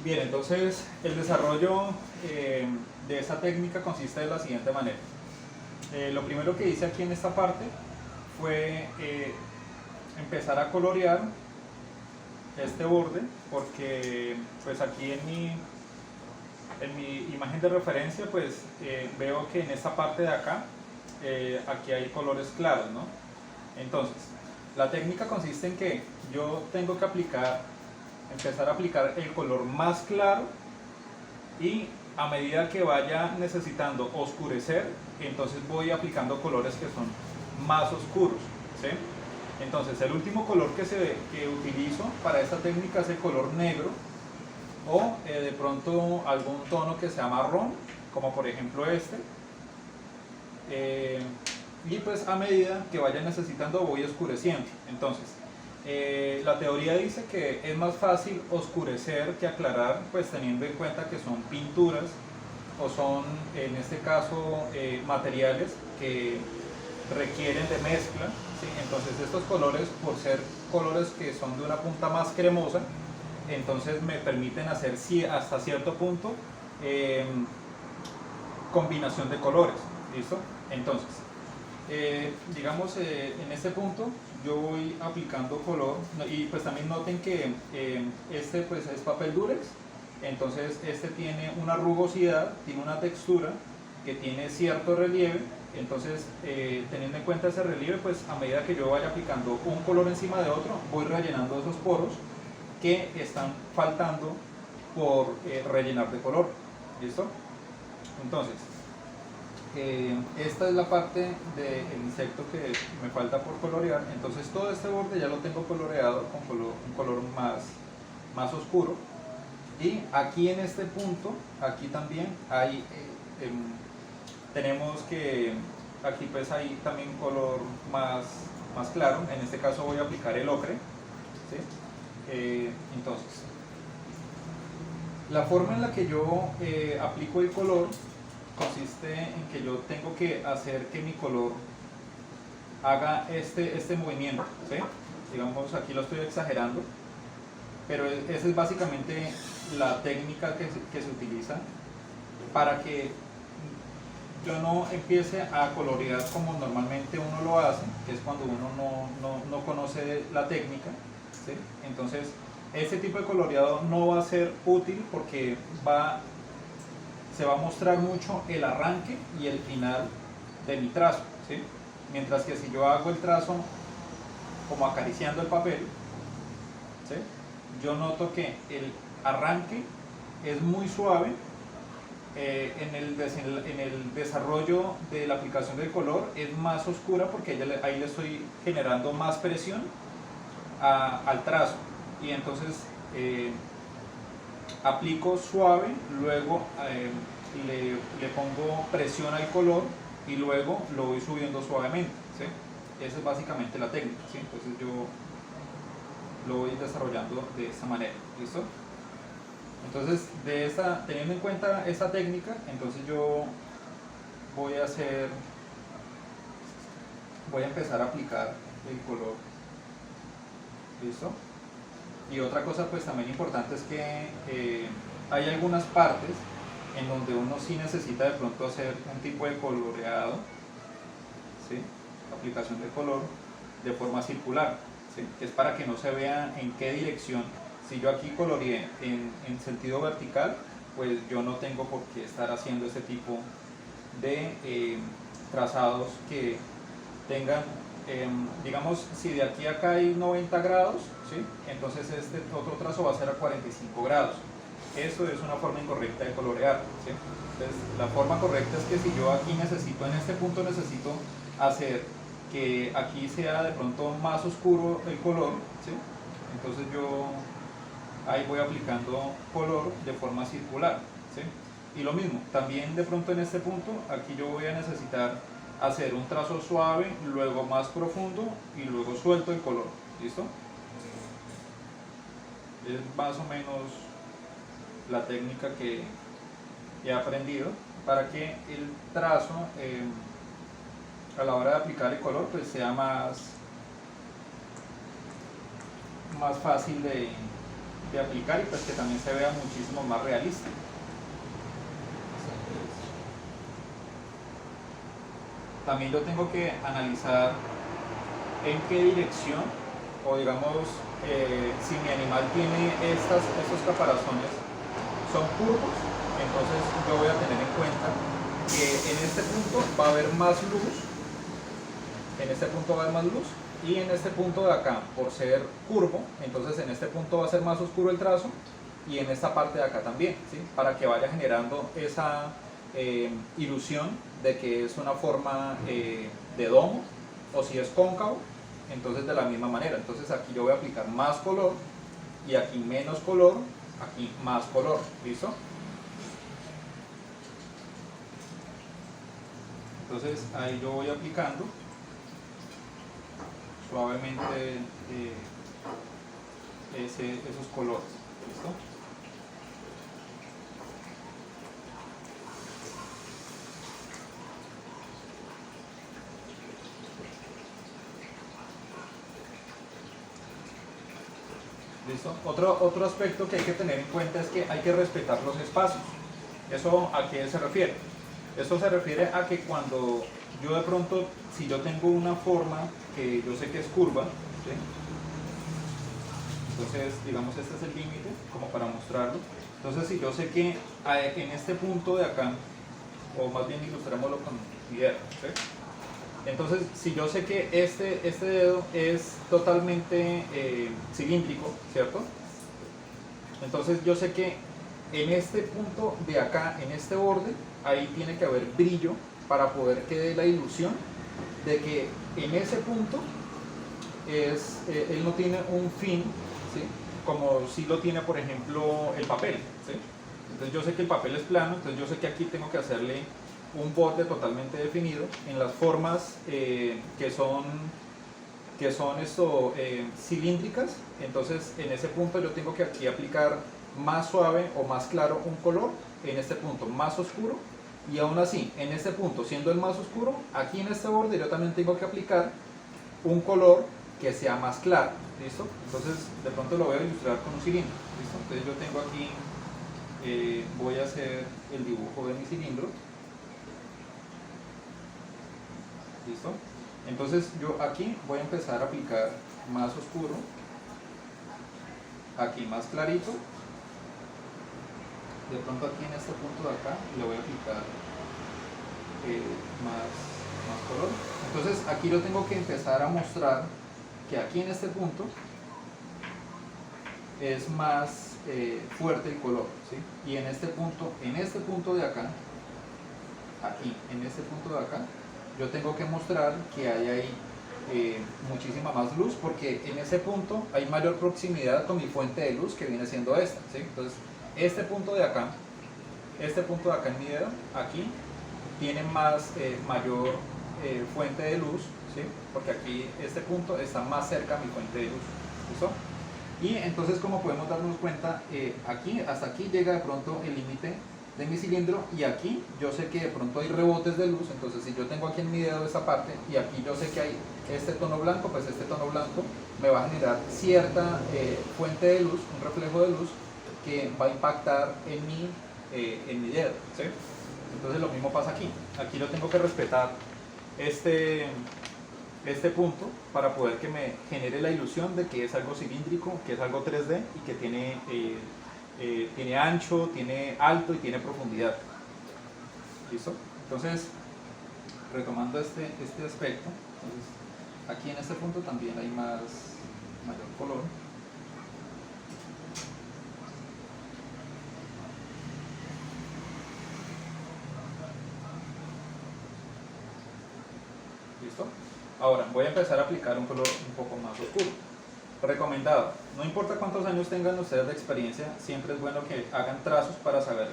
Bien, entonces el desarrollo de esa técnica consiste de la siguiente manera. Lo primero que hice aquí en esta parte fue empezar a colorear este borde, porque pues aquí en mi imagen de referencia pues veo que en esta parte de acá aquí hay colores claros, ¿no? Entonces la técnica consiste en que yo tengo que empezar a aplicar el color más claro, y a medida que vaya necesitando oscurecer, entonces voy aplicando colores que son más oscuros, ¿sí? Entonces el último color que utilizo para esta técnica es el color negro, o de pronto algún tono que sea marrón, como por ejemplo este. Y pues a medida que vaya necesitando voy oscureciendo. Entonces la teoría dice que es más fácil oscurecer que aclarar, pues teniendo en cuenta que son pinturas o son en este caso materiales que requieren de mezcla, ¿sí? Entonces estos colores, por ser colores que son de una punta más cremosa, entonces me permiten hacer hasta cierto punto combinación de colores, ¿listo? Entonces digamos en este punto yo voy aplicando color, y pues también noten que este pues es papel durex, entonces este tiene una rugosidad, tiene una textura que tiene cierto relieve. Entonces teniendo en cuenta ese relieve, pues a medida que yo vaya aplicando un color encima de otro, voy rellenando esos poros que están faltando por rellenar de color, ¿listo? Entonces esta es la parte del insecto que me falta por colorear. Entonces todo este borde ya lo tengo coloreado con un color más oscuro, y aquí en este punto, aquí también hay tenemos que aquí pues hay también un color más claro. En este caso voy a aplicar el ocre, ¿sí? Entonces la forma en la que yo aplico el color consiste en que yo tengo que hacer que mi color haga este movimiento, ¿sí? Digamos, aquí lo estoy exagerando, pero esa es básicamente la técnica que se utiliza para que yo no empiece a colorear como normalmente uno lo hace, que es cuando uno no conoce la técnica, ¿sí? Entonces este tipo de coloreado no va a ser útil, porque se va a mostrar mucho el arranque y el final de mi trazo, ¿sí? Mientras que si yo hago el trazo como acariciando el papel, ¿sí? Yo noto que el arranque es muy suave. En el desarrollo de la aplicación del color es más oscura, porque ahí le estoy generando más presión al trazo, y entonces aplico suave, luego le pongo presión al color y luego lo voy subiendo suavemente, ¿sí? Esa es básicamente la técnica, ¿sí? Entonces yo lo voy desarrollando de esta manera, ¿listo? Entonces teniendo en cuenta esta técnica, entonces yo voy a empezar a aplicar el color, ¿listo? Y otra cosa pues también importante es que hay algunas partes en donde uno sí necesita de pronto hacer un tipo de coloreado, ¿sí? Aplicación de color de forma circular, ¿sí? Es para que no se vea en qué dirección. Si yo aquí coloreé en sentido vertical, pues yo no tengo por qué estar haciendo ese tipo de trazados que tengan, digamos, si de aquí a acá hay 90 grados, ¿sí? Entonces este otro trazo va a ser a 45 grados. Eso es una forma incorrecta de colorear, ¿sí? Entonces la forma correcta es que si yo aquí en este punto necesito hacer que aquí sea de pronto más oscuro el color, ¿sí? Entonces yo ahí voy aplicando color de forma circular, ¿sí? Y lo mismo, también de pronto en este punto, aquí yo voy a necesitar hacer un trazo suave, luego más profundo y luego suelto el color, ¿listo? Es más o menos la técnica que he aprendido para que el trazo a la hora de aplicar el color pues sea más fácil de aplicar y pues que también se vea muchísimo más realista. También yo tengo que analizar en qué dirección, o digamos, si mi animal tiene estos caparazones, son curvos, entonces yo voy a tener en cuenta que en este punto va a haber más luz, en este punto va a haber más luz, y en este punto de acá, por ser curvo, entonces en este punto va a ser más oscuro el trazo, y en esta parte de acá también, ¿sí? Para que vaya generando esa ilusión de que es una forma de domo, o si es cóncavo, entonces de la misma manera. Entonces aquí yo voy a aplicar más color, y aquí menos color, aquí más color, ¿listo? Entonces ahí yo voy aplicando suavemente esos colores, ¿listo? ¿Listo? Otro aspecto que hay que tener en cuenta es que hay que respetar los espacios. ¿Eso a qué se refiere? Esto se refiere a que cuando yo de pronto, si yo tengo una forma que yo sé que es curva, ¿sí? Entonces digamos este es el límite, como para mostrarlo. Entonces si yo sé que en este punto de acá, o más bien ilustrémoslo con hierro, ¿sí? Entonces, si yo sé que este dedo es totalmente cilíndrico, ¿cierto? Entonces yo sé que en este punto de acá, en este borde, ahí tiene que haber brillo para poder que dé la ilusión de que en ese punto él no tiene un fin, ¿sí? Como si lo tiene, por ejemplo, el papel, ¿sí? Entonces yo sé que el papel es plano, entonces yo sé que aquí tengo que hacerle un borde totalmente definido en las formas que son cilíndricas. Entonces en ese punto yo tengo que aquí aplicar más suave o más claro un color, en este punto más oscuro, y aún así en este punto, siendo el más oscuro, aquí en este borde yo también tengo que aplicar un color que sea más claro, ¿listo? Entonces de pronto lo voy a ilustrar con un cilindro, ¿listo? Entonces yo tengo aquí, voy a hacer el dibujo de mi cilindro. ¿Listo? Entonces yo aquí voy a empezar a aplicar más oscuro, aquí más clarito, de pronto aquí en este punto de acá le voy a aplicar más color. Entonces aquí yo tengo que empezar a mostrar que aquí en este punto es más fuerte el color, ¿sí? Y en este punto de acá, aquí, en este punto de acá, yo tengo que mostrar que hay ahí muchísima más luz, porque en ese punto hay mayor proximidad con mi fuente de luz, que viene siendo esta, ¿sí? Entonces este punto de acá en mi dedo, aquí tiene mayor fuente de luz, ¿sí? Porque aquí este punto está más cerca a mi fuente de luz, ¿listo? Y entonces, como podemos darnos cuenta, aquí hasta aquí llega de pronto el límite de mi cilindro, y aquí yo sé que de pronto hay rebotes de luz. Entonces si yo tengo aquí en mi dedo esta parte y aquí yo sé que hay este tono blanco, pues este tono blanco me va a generar cierta fuente de luz, un reflejo de luz que va a impactar en mi dedo, ¿sí? Entonces lo mismo pasa aquí. Aquí yo tengo que respetar este punto para poder que me genere la ilusión de que es algo cilíndrico, que es algo 3D y que tiene ancho, tiene alto y tiene profundidad. ¿Listo? Entonces, retomando este aspecto, entonces, aquí en este punto también hay mayor color. ¿Listo? Ahora voy a empezar a aplicar un color un poco más oscuro. Recomendado, no importa cuántos años tengan ustedes de experiencia, siempre es bueno que hagan trazos para saber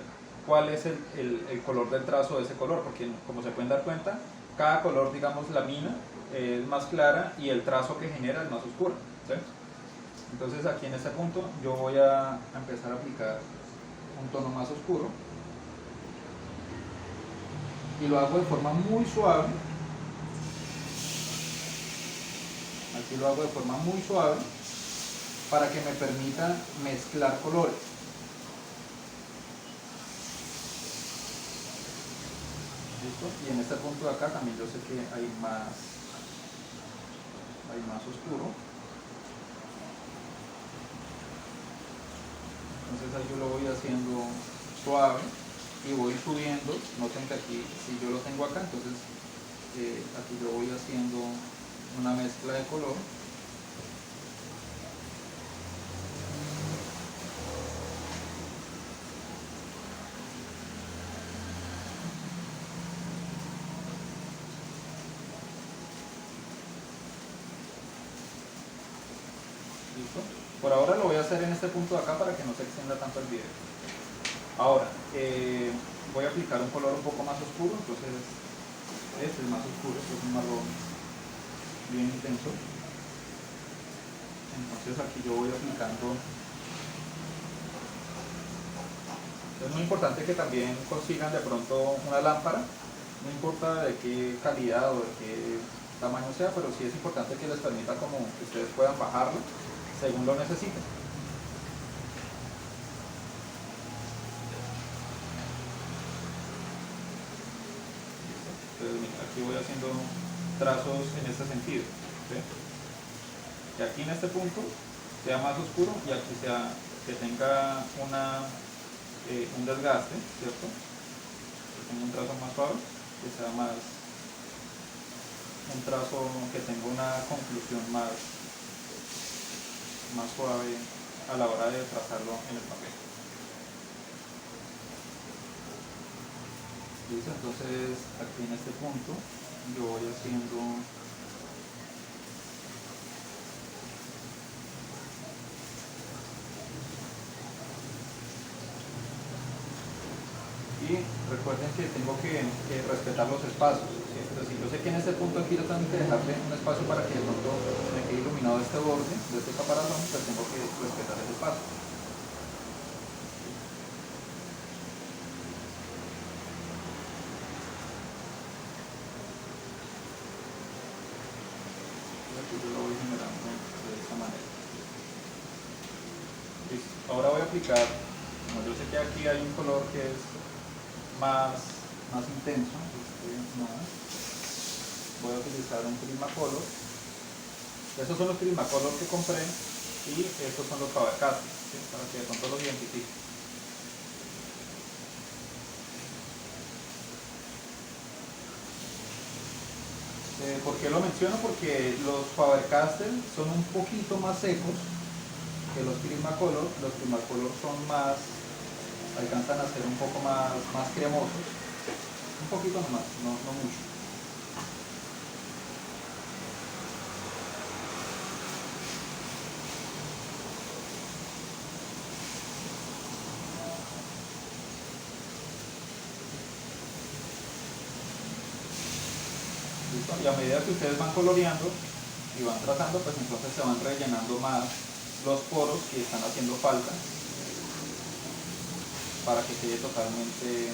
cuál es el color del trazo de ese color, porque como se pueden dar cuenta, cada color, digamos, la mina es más clara y el trazo que genera es más oscuro, ¿sí? Entonces aquí en este punto yo voy a empezar a aplicar un tono más oscuro y lo hago de forma muy suave. Aquí lo hago de forma muy suave, para que me permita mezclar colores. ¿Listo? Y en este punto de acá también yo sé que hay más oscuro. Entonces ahí yo lo voy haciendo suave y voy subiendo. Noten que aquí, si yo lo tengo acá, entonces aquí yo voy haciendo una mezcla de color. ¿Listo? Por ahora lo voy a hacer en este punto de acá para que no se extienda tanto el video. Ahora, voy a aplicar un color un poco más oscuro, entonces este es más oscuro, este es un marrón bien intenso. Entonces aquí yo voy aplicando. Es muy importante que también consigan de pronto una lámpara, no importa de qué calidad o de qué tamaño sea, pero sí es importante que les permita como que ustedes puedan bajarlo según lo necesiten. Entonces mira, aquí voy haciendo trazos en este sentido, ¿sí? Que aquí en este punto sea más oscuro y aquí sea que tenga un desgaste, ¿cierto? Que tenga un trazo más suave, que sea más un trazo que tenga una conclusión más suave a la hora de trazarlo en el papel. ¿Listo? Entonces aquí en este punto yo voy haciendo y recuerden que tengo que respetar los espacios, ¿sí? Es decir, yo sé que en este punto aquí yo tengo que dejarle un espacio para que de pronto me quede iluminado este borde de este caparazón, pues tengo que respetar ese espacio. Aquí yo lo voy generando de esta manera. Listo. Ahora voy a aplicar, como yo sé que aquí hay un color que es más intenso, voy a utilizar un Prismacolor. Estos son los Prismacolor que compré y estos son los Faber-Castell, ¿sí? Para que de pronto los identifiquen. ¿Por qué lo menciono? Porque los Faber-Castell son un poquito más secos que los Prismacolor. Los Prismacolor son más, alcanzan a ser un poco más cremosos, un poquito nomás, no mucho. ¿Listo? Y a medida que ustedes van coloreando y van trazando, pues entonces se van rellenando más los poros que están haciendo falta para que quede totalmente.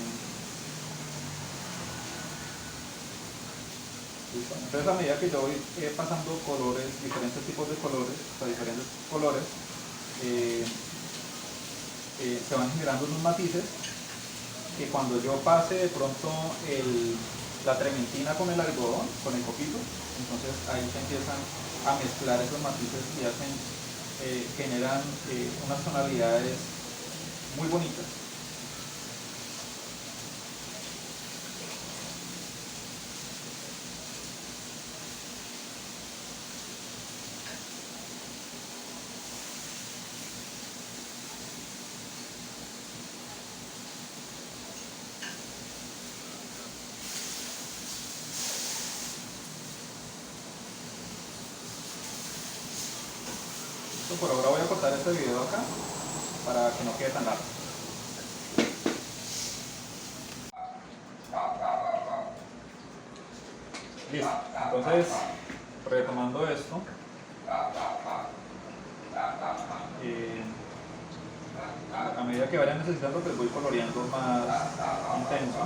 ¿Listo? Entonces a medida que yo voy pasando colores, diferentes tipos de colores, o sea, diferentes colores, se van generando unos matices que cuando yo pase de pronto la trementina con el algodón, con el coquito, entonces ahí se empiezan a mezclar esos matices y generan unas tonalidades muy bonitas. Por ahora voy a cortar este video acá para que no quede tan largo. Listo, entonces retomando esto, a medida que vayan necesitando pues voy coloreando más intenso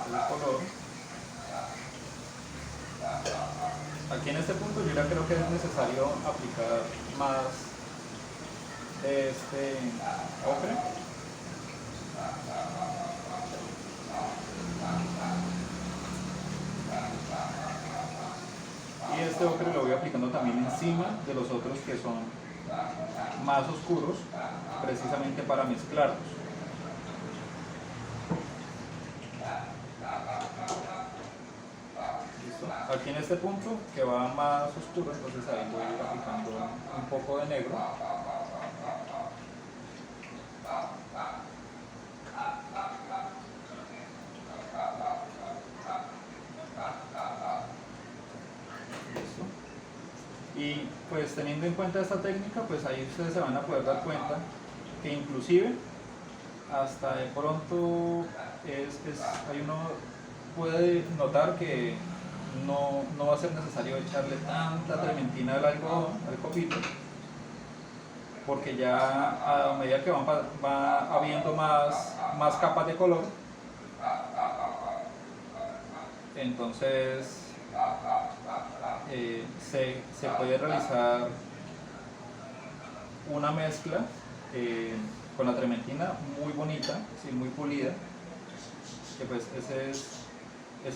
el color. aquí en este punto yo ya creo que es necesario aplicar más de este ocre. Y este ocre lo voy aplicando también encima de los otros que son más oscuros, precisamente para mezclarlos. ¿Listo? Aquí en este punto que va más oscuro, entonces ahí voy a ir aplicando un poco de negro. Y pues teniendo en cuenta esta técnica, pues ahí ustedes se van a poder dar cuenta que inclusive hasta de pronto ahí uno puede notar que no va a ser necesario echarle tanta trementina al algodón, al copito, porque ya a medida que va habiendo más capas de color, entonces se puede realizar una mezcla con la trementina muy bonita, ¿sí? Muy pulida, que pues esa es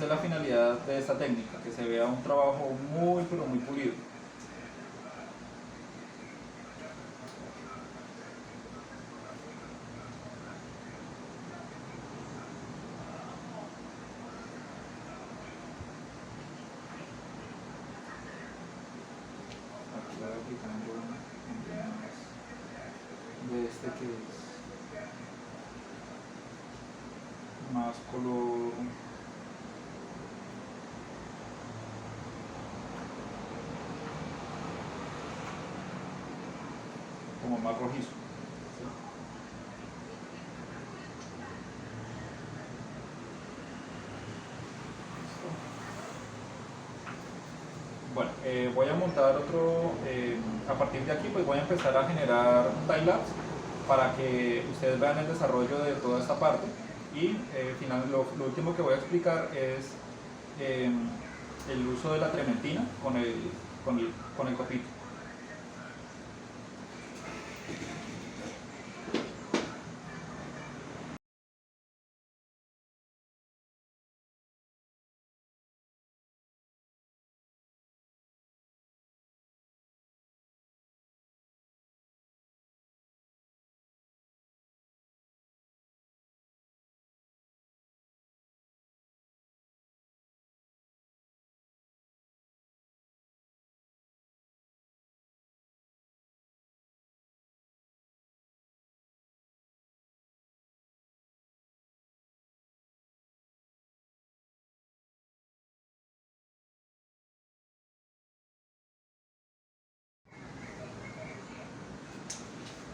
la finalidad de esta técnica, que se vea un trabajo muy pero muy pulido. Aquí voy aplicando un poco más de este que es más color como más rojizo, ¿sí? Bueno, voy a montar otro, a partir de aquí pues voy a empezar a generar un timelapse para que ustedes vean el desarrollo de toda esta parte y lo último que voy a explicar es el uso de la trementina con el copito.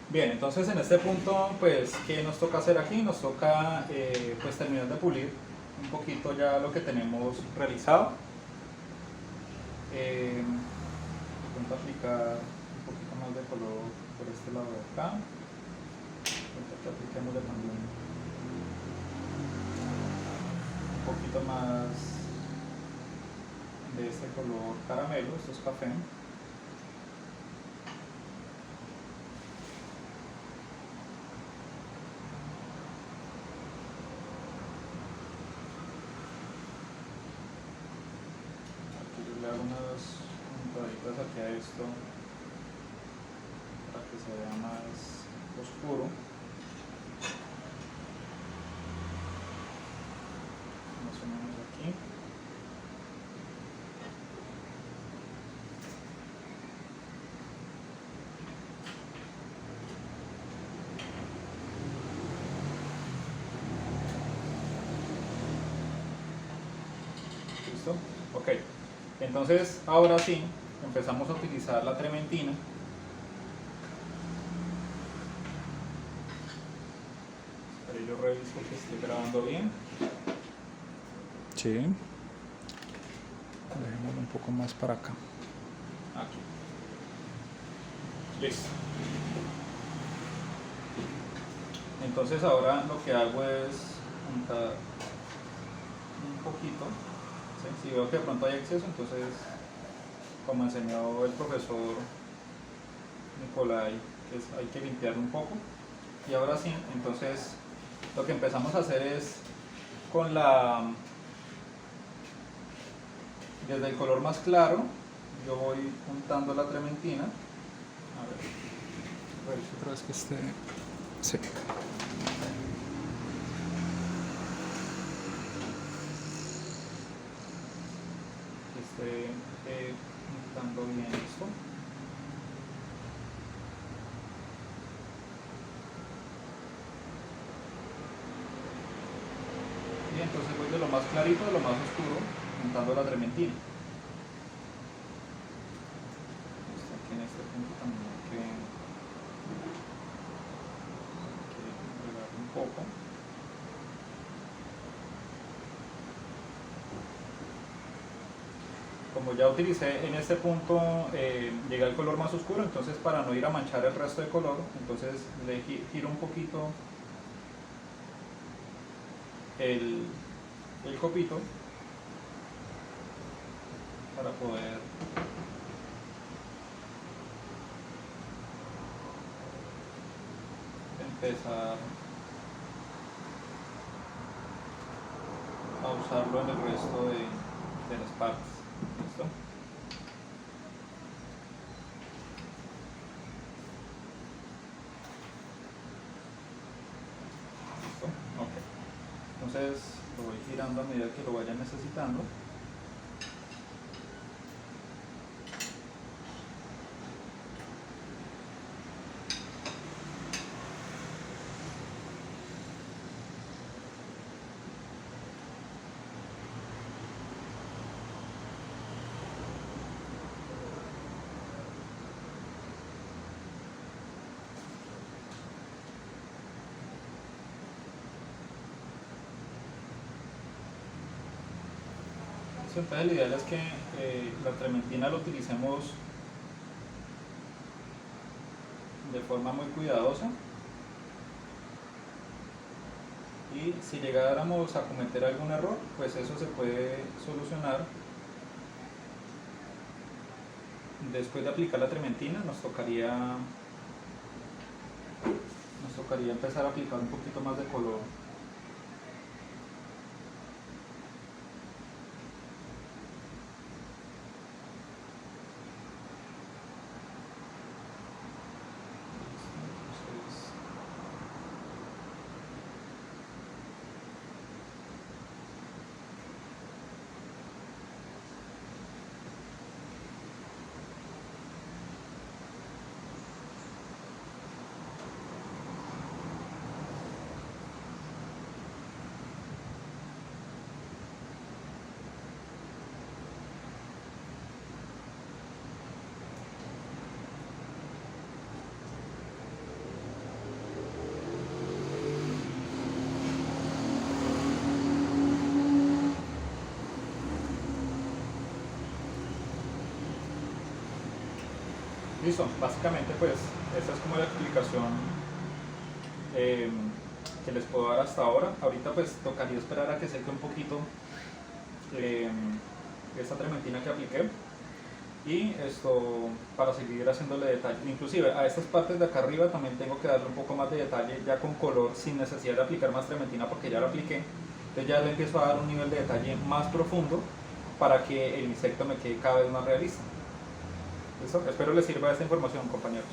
Bien, entonces en este punto, pues, ¿qué nos toca hacer aquí? Nos toca pues terminar de pulir un poquito ya lo que tenemos realizado. Vamos a aplicar un poquito más de color por este lado de acá. Que apliquémosle también un poquito más de este color caramelo, esto es café. Unas puntaditas aquí a esto para que se vea más oscuro. Más o menos aquí. ¿Listo? Ok. Entonces, ahora sí, empezamos a utilizar la trementina. Pero yo reviso que esté grabando bien. Sí. Dejémoslo un poco más para acá. Aquí. Listo. Entonces ahora lo que hago es untar un poquito. ¿Sí? Si veo que de pronto hay exceso, entonces como enseñó el profesor Nicolai, que hay que limpiarlo un poco. Y ahora sí, entonces lo que empezamos a hacer es con desde el color más claro, yo voy untando la trementina. A ver si otra vez que esté. Sí. Que esté untando bien esto. Y entonces voy de lo más clarito a lo más oscuro, untando la trementina. Aquí en este punto también hay que agregar un poco. Como ya utilicé en este punto, llegué al color más oscuro, entonces para no ir a manchar el resto de color, entonces le giro un poquito el copito para poder empezar a usarlo en el resto de las partes. ¿Listo? ¿Listo? Ok. Entonces lo voy girando a medida que lo vaya necesitando. Entonces, la idea es que la trementina lo utilicemos de forma muy cuidadosa, y si llegáramos a cometer algún error, pues eso se puede solucionar. Después de aplicar la trementina nos tocaría empezar a aplicar un poquito más de color. Listo, básicamente pues esta es como la explicación que les puedo dar hasta ahora. Ahorita pues tocaría esperar a que seque un poquito esta trementina que apliqué, y esto para seguir haciéndole detalle. Inclusive a estas partes de acá arriba también tengo que darle un poco más de detalle ya con color, sin necesidad de aplicar más trementina porque ya lo apliqué. Entonces ya le empiezo a dar un nivel de detalle más profundo para que el insecto me quede cada vez más realista. ¿Listo? Espero les sirva esta información, compañeros.